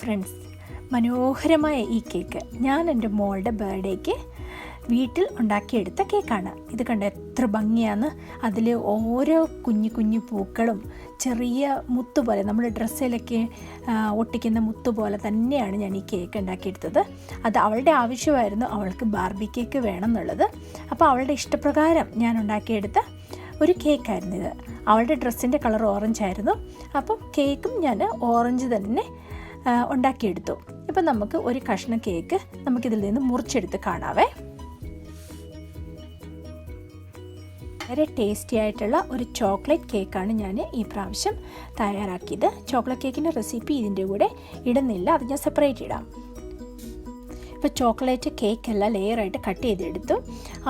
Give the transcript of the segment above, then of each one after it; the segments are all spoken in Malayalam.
ഫ്രണ്ട്സ്, മനോഹരമായ ഈ കേക്ക് ഞാൻ എൻ്റെ മോളുടെ ബർത്ത്ഡേക്ക് വീട്ടിൽ ഉണ്ടാക്കിയെടുത്ത കേക്കാണ്. ഇത് കണ്ട എത്ര ഭംഗിയാണ്. അതിൽ ഓരോ കുഞ്ഞു കുഞ്ഞു പൂക്കളും ചെറിയ മുത്ത് പോലെ നമ്മൾ ഡ്രസ്സിലൊക്കെ ഒട്ടിക്കുന്ന മുത്ത് പോലെ തന്നെയാണ് ഞാൻ ഈ കേക്ക് ഉണ്ടാക്കിയെടുത്തത്. അത് അവളുടെ ആവശ്യമായിരുന്നു, അവൾക്ക് ബാർബി കേക്ക് വേണം എന്നുള്ളത്. അപ്പോൾ അവളുടെ ഇഷ്ടപ്രകാരം ഞാൻ ഉണ്ടാക്കിയെടുത്ത ഒരു കേക്കായിരുന്നു ഇത്. അവളുടെ ഡ്രസ്സിൻ്റെ കളർ ഓറഞ്ച് ആയിരുന്നു. അപ്പം കേക്കും ഞാൻ ഓറഞ്ച് തന്നെ ഉണ്ടാക്കിയെടുത്തു. ഇപ്പം നമുക്ക് ഒരു കഷ്ണം കേക്ക് നമുക്കിതിൽ നിന്ന് മുറിച്ചെടുത്ത് കാണാവേ. വളരെ ടേസ്റ്റി ആയിട്ടുള്ള ഒരു ചോക്ലേറ്റ് കേക്കാണ് ഞാൻ ഈ പ്രാവശ്യം തയ്യാറാക്കിയത്. ചോക്ലേറ്റ് കേക്കിൻ്റെ റെസിപ്പി ഇതിൻ്റെ കൂടെ ഇടുന്നില്ല, അത് ഞാൻ സെപ്പറേറ്റ് ഇടാം. ഇപ്പോൾ ചോക്ലേറ്റ് കേക്കെല്ലാം ലെയറായിട്ട് കട്ട് ചെയ്തെടുത്തു.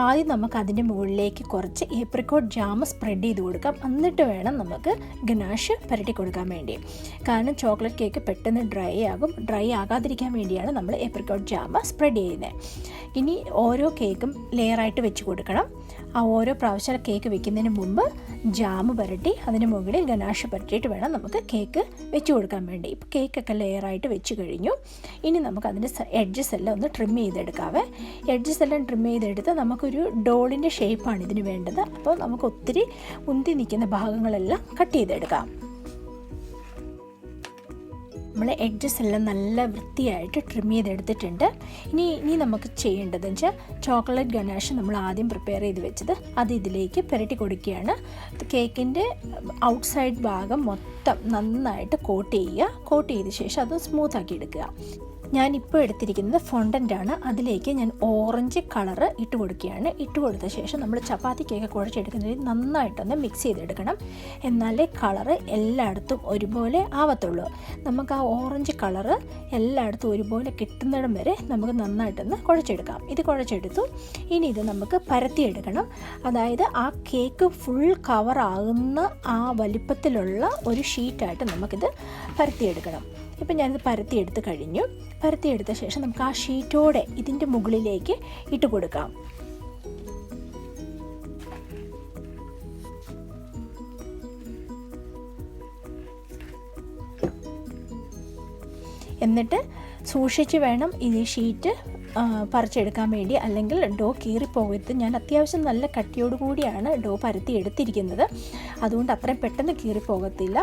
ആദ്യം നമുക്ക് അതിൻ്റെ മുകളിലേക്ക് കുറച്ച് ഏപ്രിക്കോട്ട് ജാം സ്പ്രെഡ് ചെയ്ത് കൊടുക്കാം. എന്നിട്ട് വേണം നമുക്ക് ഗനാഷ് പുരട്ടി കൊടുക്കാൻ വേണ്ടി. കാരണം ചോക്ലേറ്റ് കേക്ക് പെട്ടെന്ന് ഡ്രൈ ആകും. ഡ്രൈ ആകാതിരിക്കാൻ വേണ്ടിയാണ് നമ്മൾ ഏപ്രിക്കോട്ട് ജാം സ്പ്രെഡ് ചെയ്യുന്നത്. ഇനി ഓരോ കേക്കും ലെയറായിട്ട് വെച്ച് കൊടുക്കണം. ആ ഓരോ പ്രാവശ്യം കേക്ക് വെക്കുന്നതിന് മുമ്പ് ജാം പുരട്ടി അതിന് മുകളിൽ ഗനാഷ് പുരട്ടിയിട്ട് വേണം നമുക്ക് കേക്ക് വെച്ച് കൊടുക്കാൻ വേണ്ടി. ഇപ്പോൾ കേക്കൊക്കെ ലെയറായിട്ട് വെച്ച് കഴിഞ്ഞു. ഇനി നമുക്ക് അതിൻ്റെ എഡ്ജസ് എല്ലാം ഒന്ന് ട്രിം ചെയ്തെടുക്കാവേ. എഡ്ജസ് എല്ലാം ട്രിം ചെയ്തെടുത്ത് നമുക്കൊരു ഡോളിൻ്റെ ഷേപ്പാണ് ഇതിന് വേണ്ടത്. അപ്പോൾ നമുക്ക് ഒത്തിരി ഉന്തി നിൽക്കുന്ന ഭാഗങ്ങളെല്ലാം കട്ട് ചെയ്തെടുക്കാം. നമ്മൾ എഡ്ജസ് എല്ലാം നല്ല വൃത്തിയായിട്ട് ട്രിം ചെയ്തെടുത്തിട്ടുണ്ട്. ഇനി നമുക്ക് ചെയ്യേണ്ടതെന്ന് വെച്ചാൽ ചോക്ലേറ്റ് ഗനാഷ് നമ്മൾ ആദ്യം പ്രിപ്പയർ ചെയ്ത് വെച്ചത് അത് ഇതിലേക്ക് പുരട്ടി കൊടുക്കുകയാണ്. കേക്കിൻ്റെ ഔട്ട്സൈഡ് ഭാഗം മൊത്തം നന്നായിട്ട് കോട്ട് ചെയ്യുക. കോട്ട് ചെയ്ത ശേഷം അത് സ്മൂത്താക്കി എടുക്കുക. ഞാനിപ്പോൾ എടുത്തിരിക്കുന്നത് ഫൊണ്ടൻ്റാണ്. അതിലേക്ക് ഞാൻ ഓറഞ്ച് കളറ് ഇട്ട് കൊടുക്കുകയാണ്. ഇട്ട് കൊടുത്ത ശേഷം നമ്മൾ ചപ്പാത്തി കേക്ക് കുഴച്ചെടുക്കുന്നതിൽ നന്നായിട്ടൊന്ന് മിക്സ് ചെയ്തെടുക്കണം. എന്നാലേ കളറ് എല്ലായിടത്തും ഒരുപോലെ ആവത്തുള്ളൂ. നമുക്ക് ആ ഓറഞ്ച് കളറ് എല്ലായിടത്തും ഒരുപോലെ കിട്ടുന്നിടം വരെ നമുക്ക് നന്നായിട്ടൊന്ന് കുഴച്ചെടുക്കാം. ഇത് കുഴച്ചെടുത്തു. ഇനി ഇത് നമുക്ക് പരത്തിയെടുക്കണം. അതായത് ആ കേക്ക് ഫുൾ കവറാകുന്ന ആ വലിപ്പത്തിലുള്ള ഒരു ഷീറ്റായിട്ട് നമുക്കിത് പരത്തിയെടുക്കണം. ഇപ്പം ഞാനിത് പരത്തിയെടുത്ത് കഴിഞ്ഞു. പരത്തിയെടുത്ത ശേഷം നമുക്ക് ആ ഷീറ്റോടെ ഇതിൻ്റെ മുകളിലേക്ക് ഇട്ട് കൊടുക്കാം. എന്നിട്ട് സൂക്ഷിച്ച് വേണം ഈ ഷീറ്റ് പറിച്ചെടുക്കാൻ വേണ്ടി, അല്ലെങ്കിൽ ഡോ കീറിപ്പോകരുത്. ഞാൻ അത്യാവശ്യം നല്ല കട്ടിയോട് കൂടിയാണ് ഡോ പരത്തി എടുത്തിരിക്കുന്നത്. അതുകൊണ്ട് അത്രയും പെട്ടെന്ന് കീറിപ്പോകത്തില്ല.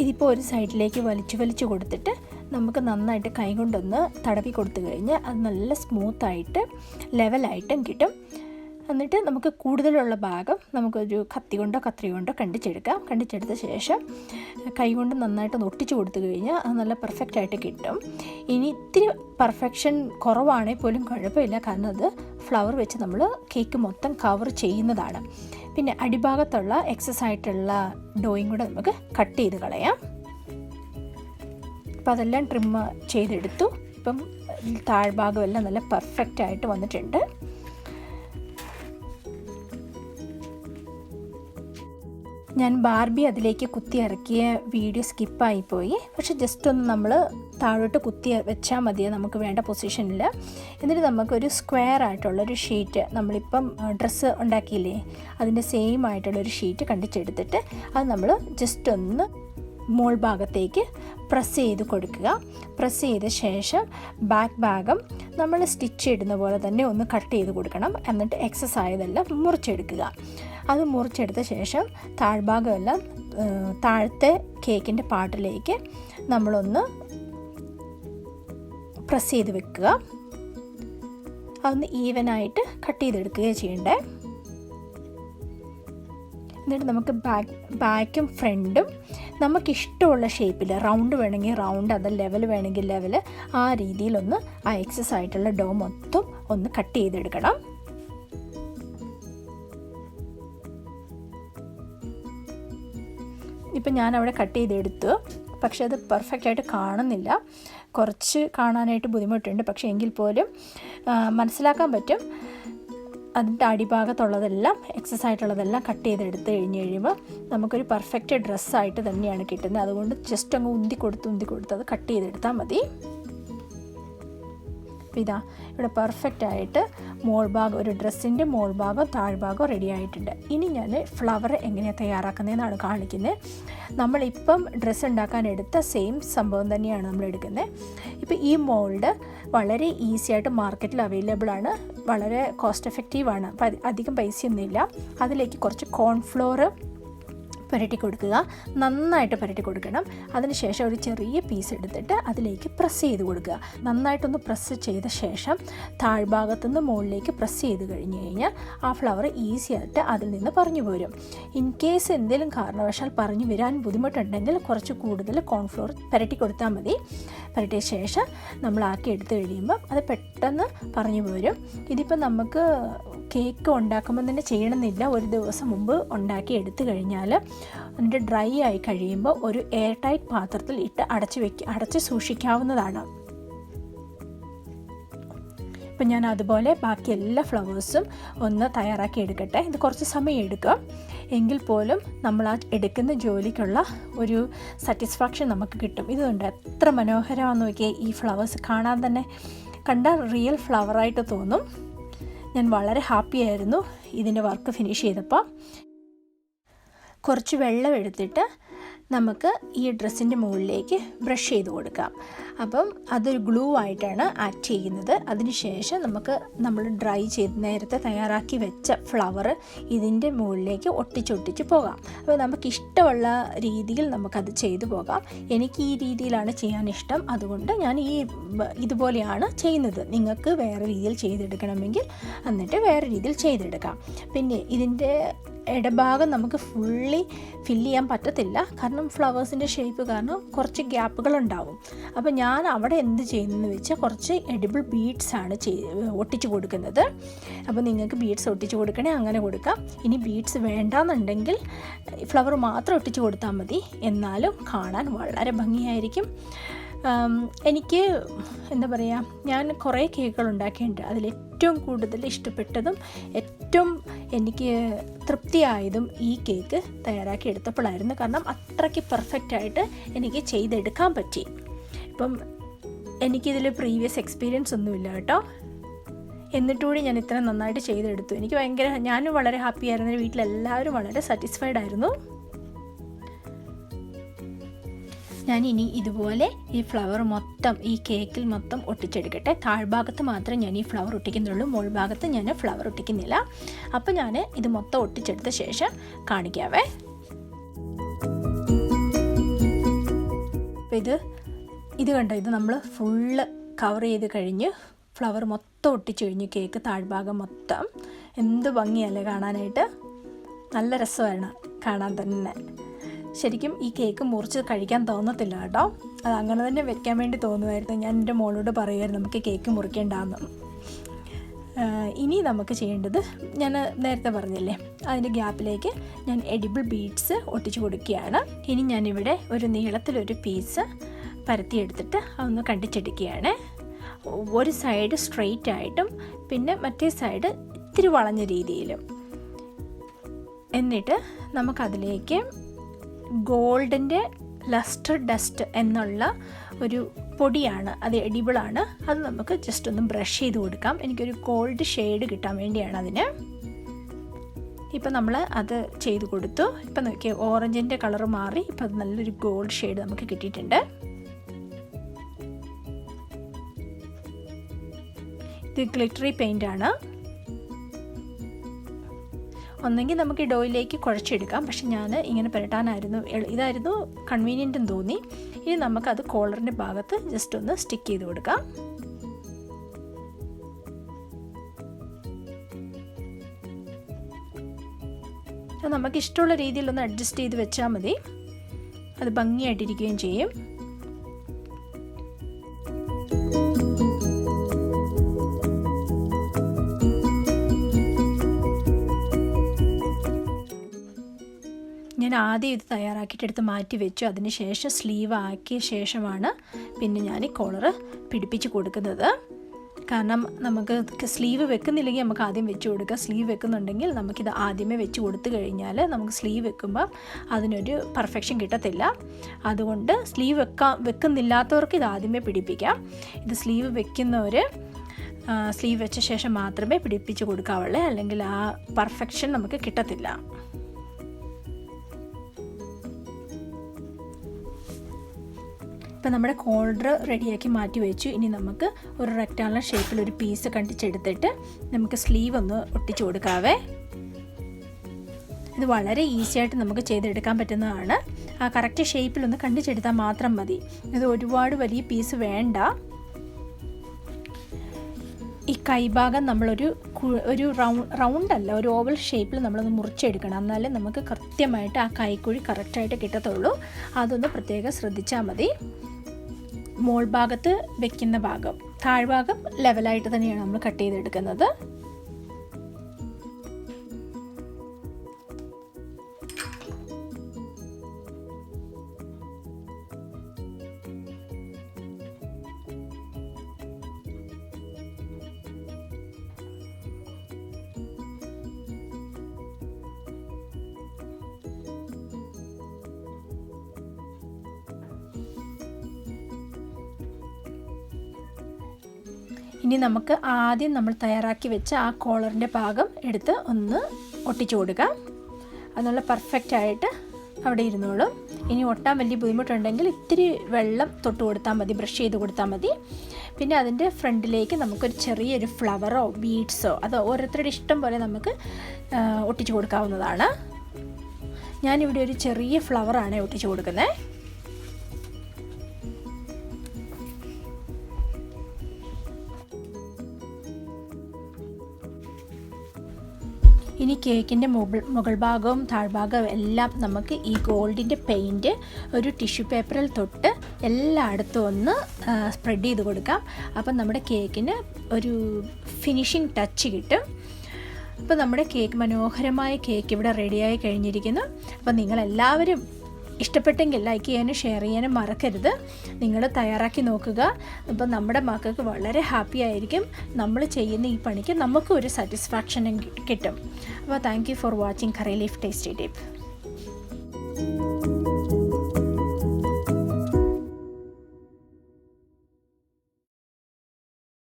ഇതിപ്പോൾ ഒരു സൈഡിലേക്ക് വലിച്ചു കൊടുത്തിട്ട് നമുക്ക് നന്നായിട്ട് കൈ കൊണ്ടൊന്ന് തടവി കൊടുത്തു കഴിഞ്ഞാൽ അത് നല്ല സ്മൂത്തായിട്ട് ലെവലായിട്ടും കിട്ടും. എന്നിട്ട് നമുക്ക് കൂടുതലുള്ള ഭാഗം നമുക്കൊരു കത്തി കൊണ്ടോ കത്രി കൊണ്ടോ കണ്ടിച്ചെടുക്കാം. കണ്ടിച്ചെടുത്ത ശേഷം കൈ കൊണ്ട് നന്നായിട്ടൊന്ന് ഒട്ടിച്ചു കൊടുത്തു കഴിഞ്ഞാൽ അത് നല്ല പെർഫെക്റ്റായിട്ട് കിട്ടും. ഇനി ഇത്തിരി പെർഫെക്ഷൻ കുറവാണെങ്കിൽ പോലും കുഴപ്പമില്ല, കാരണം അത് ഫ്ലവർ വെച്ച് നമ്മൾ കേക്ക് മൊത്തം കവർ ചെയ്യുന്നതാണ്. പിന്നെ അടിഭാഗത്തുള്ള എക്സസ് ആയിട്ടുള്ള ഡോയും കൂടെ നമുക്ക് കട്ട് ചെയ്ത് കളയാം. അപ്പോൾ അതെല്ലാം ട്രിം ചെയ്തെടുത്തു. ഇപ്പം താഴ്ഭാഗമെല്ലാം നല്ല പെർഫെക്റ്റായിട്ട് വന്നിട്ടുണ്ട്. ഞാൻ ബാർബി അതിലേക്ക് കുത്തി ഇറക്കിയ വീഡിയോ സ്കിപ്പായിപ്പോയി. പക്ഷെ ജസ്റ്റ് ഒന്ന് നമ്മൾ താഴോട്ട് കുത്തി വെച്ചാൽ മതി നമുക്ക് വേണ്ട പൊസിഷനിൽ. എന്നിട്ട് നമുക്കൊരു സ്ക്വയർ ആയിട്ടുള്ളൊരു ഷീറ്റ്, നമ്മളിപ്പം ഡ്രസ്സ് ഉണ്ടാക്കിയില്ലേ അതിൻ്റെ സെയിം ആയിട്ടുള്ളൊരു ഷീറ്റ് കണ്ടിച്ചെടുത്തിട്ട് അത് നമ്മൾ ജസ്റ്റ് ഒന്ന് മോൾ ഭാഗത്തേക്ക് പ്രസ് ചെയ്ത് കൊടുക്കുക. പ്രസ് ചെയ്ത ശേഷം ബാക്ക് ഭാഗം നമ്മൾ സ്റ്റിച്ച് ഇടുന്ന പോലെ തന്നെ ഒന്ന് കട്ട് ചെയ്ത് കൊടുക്കണം. എന്നിട്ട് എക്സസ് ആയതെല്ലാം മുറിച്ചെടുക്കുക. അത് മുറിച്ചെടുത്ത ശേഷം താഴ്ഭാഗമെല്ലാം താഴത്തെ കേക്കിൻ്റെ പാർട്ടിലേക്ക് നമ്മളൊന്ന് പ്രസ് ചെയ്ത് വെക്കുക. അതൊന്ന് ഈവനായിട്ട് കട്ട് ചെയ്തെടുക്കുകയാണ് ചെയ്യേണ്ടത്. എന്നിട്ട് നമുക്ക് ബാക്കും ഫ്രണ്ടും നമുക്കിഷ്ടമുള്ള ഷേപ്പിൽ, റൗണ്ട് വേണമെങ്കിൽ റൗണ്ട്, അത് ലെവൽ വേണമെങ്കിൽ ലെവൽ, ആ രീതിയിലൊന്ന് ആ എക്സസ് ആയിട്ടുള്ള ഡോ മൊത്തം ഒന്ന് കട്ട് ചെയ്തെടുക്കണം. ഇപ്പം ഞാനവിടെ കട്ട് ചെയ്തെടുത്തു. പക്ഷേ അത് പെർഫെക്റ്റായിട്ട് കാണുന്നില്ല, കുറച്ച് കാണാനായിട്ട് ബുദ്ധിമുട്ടുണ്ട്. പക്ഷേ എങ്കിൽ പോലും മനസ്സിലാക്കാൻ പറ്റും. അതിൻ്റെ അടിഭാഗത്തുള്ളതെല്ലാം എക്സസ് ആയിട്ടുള്ളതെല്ലാം കട്ട് ചെയ്തെടുത്ത് കഴിയുമ്പോൾ നമുക്കൊരു പെർഫെക്റ്റ് ഡ്രസ്സായിട്ട് തന്നെയാണ് കിട്ടുന്നത്. അതുകൊണ്ട് ജസ്റ്റ് അങ്ങ് ഉന്തി കൊടുത്ത് അത് കട്ട് ചെയ്തെടുത്താൽ മതി. അപ്പോൾ ഇതാ ഇവിടെ പെർഫെക്റ്റായിട്ട് മോൾ ഭാഗം, ഒരു ഡ്രസ്സിൻ്റെ മോൾ ഭാഗം താഴ്ഭാഗം റെഡി ആയിട്ടുണ്ട്. ഇനി ഞാൻ ഫ്ലവർ എങ്ങനെയാണ് തയ്യാറാക്കുന്നതെന്നാണ് കാണിക്കുന്നത്. നമ്മളിപ്പം ഡ്രസ്സ് ഉണ്ടാക്കാൻ എടുത്ത സെയിം സംഭവം തന്നെയാണ് നമ്മൾ എടുക്കുന്നത്. ഇപ്പോൾ ഈ മോൾഡ് വളരെ ഈസി ആയിട്ട് മാർക്കറ്റിൽ അവൈലബിൾ ആണ്, വളരെ കോസ്റ്റ് എഫക്റ്റീവാണ്. അപ്പോൾ അധികം പൈസയൊന്നുമില്ല. അതിലേക്ക് കുറച്ച് കോൺഫ്ലോർ പുരട്ടി കൊടുക്കുക, നന്നായിട്ട് പുരട്ടി കൊടുക്കണം. അതിനുശേഷം ഒരു ചെറിയ പീസ് എടുത്തിട്ട് അതിലേക്ക് പ്രസ് ചെയ്ത് കൊടുക്കുക. നന്നായിട്ടൊന്ന് പ്രസ് ചെയ്ത ശേഷം താഴ്ഭാഗത്തുനിന്ന് മുകളിലേക്ക് പ്രസ് ചെയ്ത് കഴിഞ്ഞ് കഴിഞ്ഞാൽ ആ ഫ്ലവർ ഈസി ആയിട്ട് അതിൽ നിന്ന് പറഞ്ഞു പോരും. ഇൻ കേസ് എന്തെങ്കിലും കാരണവശാൽ പറഞ്ഞു വരാൻ ബുദ്ധിമുട്ടുണ്ടെങ്കിൽ കുറച്ച് കൂടുതൽ കോൺഫ്ലോർ പുരട്ടി കൊടുത്താൽ മതി. പുരട്ടിയ ശേഷം നമ്മളാക്കി എടുത്ത് കഴിയുമ്പം അത് പെട്ടെന്ന് പറഞ്ഞു പോരും. ഇതിപ്പോൾ നമുക്ക് കേക്ക് ഉണ്ടാക്കുമ്പോൾ തന്നെ ചെയ്യണമെന്നില്ല, ഒരു ദിവസം മുമ്പ് ഉണ്ടാക്കി എടുത്തു കഴിഞ്ഞാൽ അതിൻ്റെ ഡ്രൈ ആയി കഴിയുമ്പോൾ ഒരു എയർ ടൈറ്റ് പാത്രത്തിൽ ഇട്ട് അടച്ച് സൂക്ഷിക്കാവുന്നതാണ്. ഇപ്പം ഞാൻ അതുപോലെ ബാക്കി എല്ലാ ഫ്ലവേഴ്സും ഒന്ന് തയ്യാറാക്കി എടുക്കട്ടെ. ഇത് കുറച്ച് സമയം എടുക്കും, എങ്കിൽ പോലും നമ്മൾ ആ എടുക്കുന്ന ജോലിക്കുള്ള ഒരു സാറ്റിസ്ഫാക്ഷൻ നമുക്ക് കിട്ടും. ഇതുകൊണ്ട് എത്ര മനോഹരമാണെന്ന് നോക്കിയാൽ ഈ ഫ്ലവേഴ്സ് കാണാൻ തന്നെ കണ്ടാൽ റിയൽ ഫ്ലവറായിട്ട് തോന്നും. ഞാൻ വളരെ ഹാപ്പിയായിരുന്നു ഇതിൻ്റെ വർക്ക് ഫിനിഷ് ചെയ്തപ്പോൾ. കുറച്ച് വെള്ളം എടുത്തിട്ട് നമുക്ക് ഈ ഡ്രസ്സിൻ്റെ മുകളിലേക്ക് ബ്രഷ് ചെയ്ത് കൊടുക്കാം. അപ്പം അതൊരു ഗ്ലൂ ആയിട്ടാണ് ആക്ട് ചെയ്യുന്നത്. അതിനുശേഷം നമ്മൾ ഡ്രൈ ചെയ്ത് നേരത്തെ തയ്യാറാക്കി വെച്ച ഫ്ലവർ ഇതിൻ്റെ മുകളിലേക്ക് ഒട്ടിച്ചൊട്ടിച്ച് പോകാം. അപ്പോൾ നമുക്കിഷ്ടമുള്ള രീതിയിൽ നമുക്കത് ചെയ്തു പോകാം. എനിക്ക് ഈ രീതിയിലാണ് ചെയ്യാൻ ഇഷ്ടം, അതുകൊണ്ട് ഞാൻ ഇതുപോലെയാണ് ചെയ്യുന്നത്. നിങ്ങൾക്ക് വേറെ രീതിയിൽ ചെയ്തെടുക്കണമെങ്കിൽ എന്നിട്ട് വേറെ രീതിയിൽ ചെയ്തെടുക്കാം. പിന്നെ ഇതിൻ്റെ ഇടഭാഗം നമുക്ക് ഫുള്ളി ഫില്ല് ചെയ്യാൻ പറ്റത്തില്ല, കാരണം ഫ്ലവേഴ്സിൻ്റെ ഷേപ്പ് കാരണം കുറച്ച് ഗ്യാപ്പുകളുണ്ടാവും. അപ്പോൾ ഞാൻ അവിടെ എന്ത് ചെയ്യുന്നതെന്ന് വെച്ചാൽ കുറച്ച് എഡിബിൾ ബീഡ്സാണ് ഒട്ടിച്ച് കൊടുക്കുന്നത്. അപ്പോൾ നിങ്ങൾക്ക് ബീഡ്സ് ഒട്ടിച്ച് കൊടുക്കണേ അങ്ങനെ കൊടുക്കാം. ഇനി ബീഡ്സ് വേണ്ടാന്നുണ്ടെങ്കിൽ ഫ്ലവർ മാത്രം ഒട്ടിച്ച് കൊടുത്താൽ മതി, എന്നാലും കാണാൻ വളരെ ഭംഗിയായിരിക്കും. എനിക്ക് എന്താ പറയുക, ഞാൻ കുറേ കേക്കുകൾ ഉണ്ടാക്കിയിട്ടുണ്ട്. അതിലേറ്റവും കൂടുതൽ ഇഷ്ടപ്പെട്ടതും ഏറ്റവും എനിക്ക് തൃപ്തിയായതും ഈ കേക്ക് തയ്യാറാക്കി എടുത്തപ്പോഴായിരുന്നു. കാരണം അത്രയ്ക്ക് പെർഫെക്റ്റായിട്ട് എനിക്ക് ചെയ്തെടുക്കാൻ പറ്റി. ഇപ്പം എനിക്കിതിൽ പ്രീവിയസ് എക്സ്പീരിയൻസ് ഒന്നുമില്ല കേട്ടോ, എന്നിട്ടുകൂടി ഞാൻ ഇത്ര നന്നായിട്ട് ചെയ്തെടുത്തു. ഞാനും വളരെ ഹാപ്പി ആയിരുന്നു, വീട്ടിലെല്ലാവരും വളരെ സാറ്റിസ്ഫൈഡ് ആയിരുന്നു. ഞാനിനി ഇതുപോലെ ഈ ഫ്ലവർ മൊത്തം ഈ കേക്കിൽ മൊത്തം ഒട്ടിച്ചെടുക്കട്ടെ. താഴ്ഭാഗത്ത് മാത്രമേ ഞാൻ ഈ ഫ്ലവർ ഒട്ടിക്കുന്നുള്ളൂ, മുകൾ ഭാഗത്ത് ഞാൻ ഫ്ലവർ ഒട്ടിക്കുന്നില്ല. അപ്പോൾ ഞാൻ ഇത് മൊത്തം ഒട്ടിച്ചെടുത്ത ശേഷം കാണിക്കാവേ. അപ്പോൾ ഇത് കണ്ടോ, ഇത് നമ്മൾ ഫുള്ള് കവർ ചെയ്ത് കഴിഞ്ഞ് ഫ്ലവർ മൊത്തം ഒട്ടിച്ചു കഴിഞ്ഞു. കേക്ക് താഴ്ഭാഗം മൊത്തം എന്ത് ഭംഗിയല്ലേ കാണാനായിട്ട്, നല്ല രസമാണ് കാണാൻ തന്നെ. ശരിക്കും ഈ കേക്ക് മുറിച്ച് കഴിക്കാൻ തോന്നത്തില്ല കേട്ടോ, അത് അങ്ങനെ തന്നെ വെക്കാൻ വേണ്ടി തോന്നുമായിരുന്നു. ഞാൻ എൻ്റെ മോളോട് പറയുമായിരുന്നു നമുക്ക് കേക്ക് മുറിക്കേണ്ടാന്ന്. ഇനി നമുക്ക് ചെയ്യേണ്ടത് ഞാൻ നേരത്തെ പറഞ്ഞില്ലേ, അതിൻ്റെ ഗ്യാപ്പിലേക്ക് ഞാൻ എഡിബിൾ ബീഡ്സ് ഒട്ടിച്ച് കൊടുക്കുകയാണ്. ഇനി ഞാനിവിടെ ഒരു നീളത്തിലൊരു പീസ് പരത്തിയെടുത്തിട്ട് അതൊന്ന് കണ്ടിച്ചെടുക്കുകയാണ്. ഒരു സൈഡ് സ്ട്രെയിറ്റ് ആയിട്ടും പിന്നെ മറ്റേ സൈഡ് ഇത്തിരി വളഞ്ഞ രീതിയിലും. എന്നിട്ട് നമുക്കതിലേക്ക് ഗോൾഡിൻ്റെ ലസ്റ്റർ ഡസ്റ്റ് എന്നുള്ള ഒരു പൊടിയാണ്, അത് എഡിബിളാണ്. അത് നമുക്ക് ജസ്റ്റ് ഒന്ന് ബ്രഷ് ചെയ്ത് കൊടുക്കാം. എനിക്കൊരു ഗോൾഡ് ഷെയ്ഡ് കിട്ടാൻ വേണ്ടിയാണ് അതിന്. ഇപ്പം നമ്മൾ അത് ചെയ്ത് കൊടുത്തു. ഇപ്പം നോക്കിയാൽ ഓറഞ്ചിൻ്റെ കളർ മാറി, ഇപ്പം അത് നല്ലൊരു ഗോൾഡ് ഷെയ്ഡ് നമുക്ക് കിട്ടിയിട്ടുണ്ട്. ഇത് ഗ്ലിറ്ററി പെയിൻ്റാണ്. ഒന്നെങ്കിൽ നമുക്ക് ഈ ഡോയിലേക്ക് കുഴച്ചെടുക്കാം, പക്ഷെ ഞാൻ ഇങ്ങനെ ഇതായിരുന്നു കൺവീനിയൻറ്റും തോന്നി. ഇനി നമുക്കത് കോളറിൻ്റെ ഭാഗത്ത് ജസ്റ്റ് ഒന്ന് സ്റ്റിക്ക് ചെയ്ത് കൊടുക്കാം. നമുക്ക് ഇഷ്ടമുള്ള രീതിയിലൊന്ന് അഡ്ജസ്റ്റ് ചെയ്ത് വെച്ചാൽ മതി, അത് ഭംഗിയായിട്ടിരിക്കുകയും ചെയ്യും. ഞാൻ ആദ്യം ഇത് തയ്യാറാക്കിയിട്ട് എടുത്ത് മാറ്റി വെച്ചു. അതിന് ശേഷം സ്ലീവ് ആക്കിയ ശേഷമാണ് പിന്നെ ഞാൻ ഈ കോളറ് പിടിപ്പിച്ച് കൊടുക്കുന്നത്. കാരണം നമുക്ക് സ്ലീവ് വെക്കുന്നില്ലെങ്കിൽ നമുക്ക് ആദ്യം വെച്ച് കൊടുക്കുക. സ്ലീവ് വെക്കുന്നുണ്ടെങ്കിൽ നമുക്കിത് ആദ്യമേ വെച്ച് കൊടുത്തു കഴിഞ്ഞാൽ നമുക്ക് സ്ലീവ് വെക്കുമ്പോൾ അതിനൊരു പെർഫെക്ഷൻ കിട്ടത്തില്ല. അതുകൊണ്ട് സ്ലീവ് വെക്കുന്നില്ലാത്തവർക്ക് ഇത് ആദ്യമേ പിടിപ്പിക്കാം. ഇത് സ്ലീവ് വെക്കുന്നവർ സ്ലീവ് വെച്ച ശേഷം മാത്രമേ പിടിപ്പിച്ച് കൊടുക്കാവുള്ളൂ, അല്ലെങ്കിൽ ആ പെർഫെക്ഷൻ നമുക്ക് കിട്ടത്തില്ല. ഇപ്പം നമ്മുടെ കോളർ റെഡിയാക്കി മാറ്റി വെച്ചു. ഇനി നമുക്ക് ഒരു റെക്റ്റാങ്കുലർ ഷേപ്പിൽ ഒരു പീസ് കണ്ടിച്ചെടുത്തിട്ട് നമുക്ക് സ്ലീവ് ഒന്ന് ഒട്ടിച്ചു കൊടുക്കാവേ. ഇത് വളരെ ഈസി ആയിട്ട് നമുക്ക് ചെയ്തെടുക്കാൻ പറ്റുന്നതാണ്. ആ കറക്റ്റ് ഷേപ്പിലൊന്ന് കണ്ടിച്ചെടുത്താൽ മാത്രം മതി. ഇത് ഒരുപാട് വലിയ പീസ് വേണ്ട. ഈ കൈഭാഗം നമ്മളൊരു റൗണ്ട് അല്ല, ഒരു ഓവൽ ഷേപ്പിൽ നമ്മളൊന്ന് മുറിച്ചെടുക്കണം. എന്നാലേ നമുക്ക് കൃത്യമായിട്ട് ആ കൈക്കുഴി കറക്റ്റായിട്ട് കിട്ടത്തുള്ളൂ. അതൊന്ന് പ്രത്യേകം ശ്രദ്ധിച്ചാൽ മതി. മോൾ ഭാഗത്ത് വെക്കുന്ന ഭാഗം, താഴ്ഭാഗം ലെവലായിട്ട് തന്നെയാണ് നമ്മൾ കട്ട് ചെയ്തെടുക്കുന്നത്. ഇനി നമുക്ക് ആദ്യം നമ്മൾ തയ്യാറാക്കി വെച്ച ആ കോളറിൻ്റെ ഭാഗം എടുത്ത് ഒന്ന് ഒട്ടിച്ചു കൊടുക്കാം. അതുള്ള പെർഫെക്റ്റായിട്ട് അവിടെ ഇരുന്നോളും. ഇനി ഒട്ടാൻ വലിയ ബുദ്ധിമുട്ടുണ്ടെങ്കിൽ ഇത്തിരി വെള്ളം തൊട്ട് കൊടുത്താൽ മതി, ബ്രഷ് ചെയ്ത് കൊടുത്താൽ മതി. പിന്നെ അതിൻ്റെ ഫ്രണ്ടിലേക്ക് നമുക്കൊരു ചെറിയൊരു ഫ്ലവറോ ബീഡ്സോ അത് ഓരോരുത്തരുടെ ഇഷ്ടം പോലെ നമുക്ക് ഒട്ടിച്ചു കൊടുക്കാവുന്നതാണ്. ഞാനിവിടെ ഒരു ചെറിയ ഫ്ലവറാണ് ഒട്ടിച്ചു കൊടുക്കുന്നത്. ഇനി കേക്കിൻ്റെ മുകൾ ഭാഗവും താഴ്ഭാഗവും എല്ലാം നമുക്ക് ഈ ഗോൾഡിൻ്റെ പെയിൻറ്റ് ഒരു ടിഷ്യൂ പേപ്പറിൽ തൊട്ട് എല്ലായിടത്തും ഒന്ന് സ്പ്രെഡ് ചെയ്ത് കൊടുക്കാം. അപ്പം നമ്മുടെ കേക്കിന് ഒരു ഫിനിഷിംഗ് ടച്ച് കിട്ടും. അപ്പോൾ നമ്മുടെ കേക്ക്, മനോഹരമായ കേക്ക് ഇവിടെ റെഡിയായി കഴിഞ്ഞിരിക്കുന്നു. അപ്പോൾ നിങ്ങളെല്ലാവരും ഇഷ്ടപ്പെട്ടെങ്കിൽ ലൈക്ക് ചെയ്യാനും ഷെയർ ചെയ്യാനും മറക്കരുത്. നിങ്ങൾ തയ്യാറാക്കി നോക്കുക. അപ്പോൾ നമ്മുടെ മക്കൾക്ക് വളരെ ഹാപ്പി ആയിരിക്കും. നമ്മൾ ചെയ്യുന്ന ഈ പണിക്ക് നമുക്കും ഒരു സാറ്റിസ്ഫാക്ഷനും കിട്ടും. അപ്പോൾ thank you for watching curry leaf tasty tip.